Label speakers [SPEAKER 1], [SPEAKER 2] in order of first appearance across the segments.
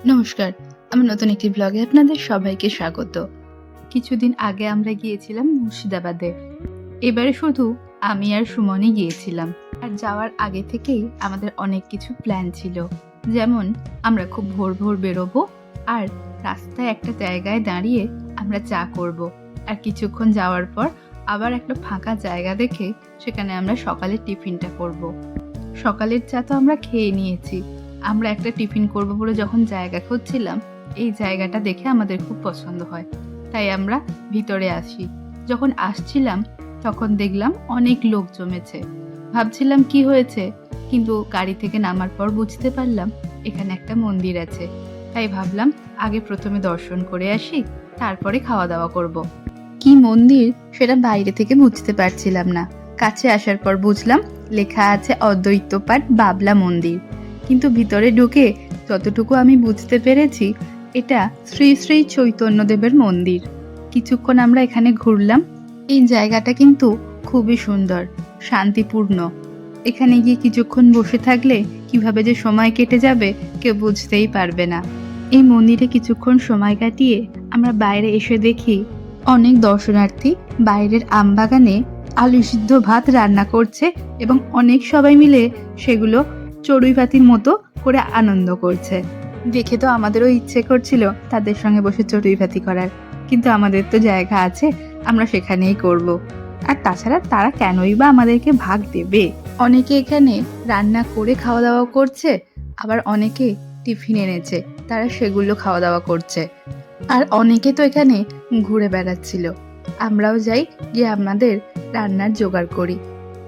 [SPEAKER 1] নমস্কার, আমার নতুন একটি ব্লগে আপনাদের সবাইকে স্বাগত। কিছুদিন আগে আমরা গিয়েছিলাম মুর্শিদাবাদে। এবারে শুধু আমি আর সুমনই গিয়েছিলাম। আর যাওয়ার আগে থেকেই আমাদের অনেক কিছু প্ল্যান ছিল। যেমন আমরা খুব ভোর ভোর বেরোবো, আর রাস্তায় একটা জায়গায় দাঁড়িয়ে আমরা চা করব। আর কিছুক্ষণ যাওয়ার পর আবার একটা ফাঁকা জায়গা দেখে সেখানে আমরা সকালের টিফিনটা করব। সকালের চা তো আমরা খেয়ে নিয়েছি। আমরা একটা টিফিন করব বলে যখন জায়গা খুঁজছিলাম, এই জায়গাটা দেখে আমাদের খুব পছন্দ হয়, তাই আমরা ভিতরে আসি। যখন আসছিলাম তখন দেখলাম অনেক লোক জমেছে। ভাবছিলাম কি হয়েছে, কিন্তু গাড়ি থেকে নামার পর বুঝতে পারলাম এখানে একটা মন্দির আছে। তাই ভাবলাম আগে প্রথমে দর্শন করে আসি, তারপরে খাওয়া দাওয়া করব। কি মন্দির সেটা বাইরে থেকে বুঝতে পারছিলাম না। কাছে আসার পর বুঝলাম লেখা আছে অদ্বৈতপাঠ বাবলা মন্দির। কিন্তু ভিতরে ঢুকে যতটুকু আমি বুঝতে পেরেছি, এটা শ্রী শ্রী চৈতন্যদেবের মন্দির। কিছুক্ষণ আমরা এখানে ঘুরলাম। এই জায়গাটা কিন্তু খুবই সুন্দর, শান্তিপূর্ণ। এখানে গিয়ে কিছুক্ষণ বসে থাকলে কিভাবে যে সময় কেটে যাবে কেউ বুঝতেই পারবে না। এই মন্দিরে কিছুক্ষণ সময় কাটিয়ে আমরা বাইরে এসে দেখি অনেক দর্শনার্থী বাইরের আমবাগানে আলু সিদ্ধ ভাত রান্না করছে, এবং অনেক সবাই মিলে সেগুলো চড়ুই পাতির মতো করে আনন্দ করছে। দেখে তো আমাদেরও ইচ্ছে করছিল তাদের সঙ্গে বসে চড়ুই পাতি করার, কিন্তু আমাদের তো জায়গা আছে, আমরা সেখানেই করব। আর তাছাড়া তারা কেনই বা আমাদেরকে ভাগ দেবে। অনেকে এখানে রান্না করে খাওয়া দাওয়া করছে, আবার অনেকে টিফিন এনেছে, তারা সেগুলো খাওয়া দাওয়া করছে। আর অনেকে তো এখানে ঘুরে বেড়াচ্ছিল। আমরাও যাই, গিয়ে আমাদের রান্নার জোগাড় করি।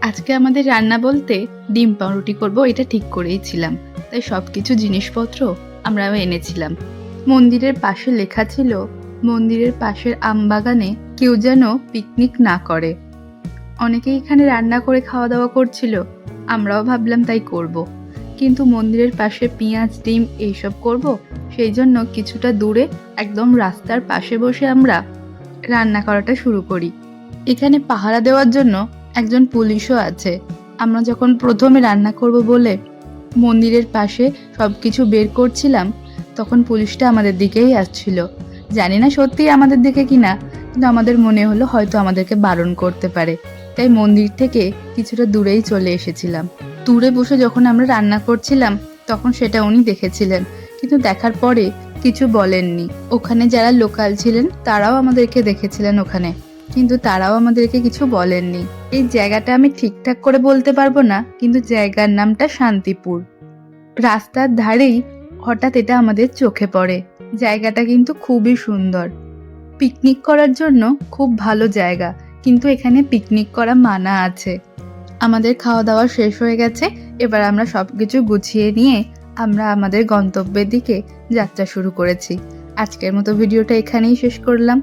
[SPEAKER 1] আজকে আমাদের রান্না বলতে ডিম পাউরুটি করব, এটা ঠিক করেই ছিলাম। তাই সবকিছু জিনিসপত্র আমরাও এনেছিলাম। মন্দিরের পাশে লেখা ছিল, মন্দিরের পাশের আমবাগানে কেউ যেন পিকনিক না করে। অনেকেই এখানে রান্না করে খাওয়া দাওয়া করছিল, আমরাও ভাবলাম তাই করব। কিন্তু মন্দিরের পাশে পেঁয়াজ ডিম এইসব করব, সেই জন্য কিছুটা দূরে একদম রাস্তার পাশে বসে আমরা রান্না করাটা শুরু করি। এখানে পাহারা দেওয়ার জন্য একজন পুলিশও আছে। আমরা যখন প্রথমে রান্না করব বলে মন্দিরের পাশে সবকিছু বের করছিলাম, তখন পুলিশটা আমাদের দিকেই আসছিল। জানি না সত্যি আমাদের দিকে কিনা, কিন্তু আমাদের মনে হলো হয়তো আমাদেরকে বারণ করতে পারে, তাই মন্দির থেকে কিছুটা দূরেই চলে এসেছিলাম। দূরে বসে যখন আমরা রান্না করছিলাম তখন সেটা উনি দেখেছিলেন, কিন্তু দেখার পরে কিছু বলেননি। ওখানে যারা লোকাল ছিলেন তারাও আমাদেরকে দেখেছিলেন ওখানে, কিন্তু তারাও আমাদেরকে কিছু বলেননি। এই জায়গাটা আমি ঠিকঠাক করে বলতে পারবো না, কিন্তু জায়গার নামটা শান্তিপুর। রাস্তার ধারেই হঠাৎ এটা আমাদের চোখে পড়ে। জায়গাটা কিন্তু খুবই সুন্দর, পিকনিক করার জন্য খুব ভালো জায়গা, কিন্তু এখানে পিকনিক করা মানা আছে। আমাদের খাওয়া দাওয়া শেষ হয়ে গেছে, এবার আমরা সবকিছু গুছিয়ে নিয়ে আমরা আমাদের গন্তব্যের দিকে যাত্রা শুরু করেছি। আজকের মতো ভিডিওটা এখানেই শেষ করলাম।